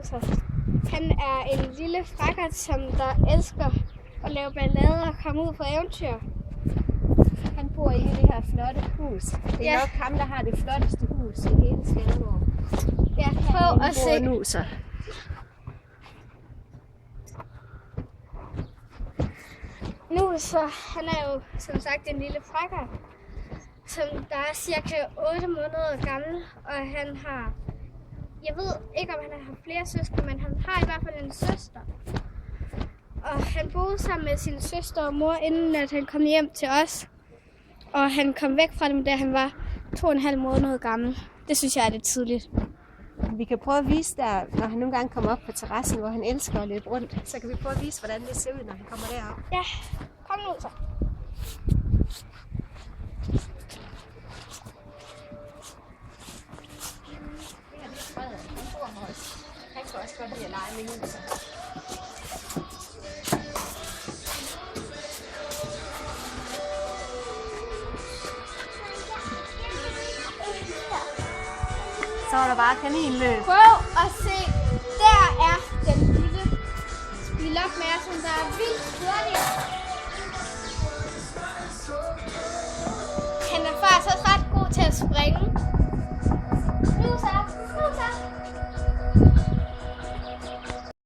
Nuser. Han er en lille frakkert, som der elsker at lave ballade og komme ud på eventyr. Han bor inde i det her flotte hus. Det er nok ham, der har det flotteste hus i hele Skanderborg. Ja, prøv at se. Nuser. Nuser, han er jo som sagt en lille frakkert, som der er cirka 8 måneder gammel, og han har, jeg ved ikke om han har flere søskende, men han har i hvert fald en søster. Og han boede sammen med sin søster og mor, inden at han kom hjem til os. Og han kom væk fra dem, da han var 2,5 måneder gammel. Det synes jeg er lidt tidligt. Vi kan prøve at vise dig, når han nogle gange kommer op på terrassen, hvor han elsker at løbe rundt. Så kan vi prøve at vise, hvordan det ser ud, når han kommer derop. Ja, kom nu så. Han kan også godt lide at lege med Nuser. Så er der bare kaninløb. Prøv at se. Der er den lille spilop med, som der er vildt hurtig.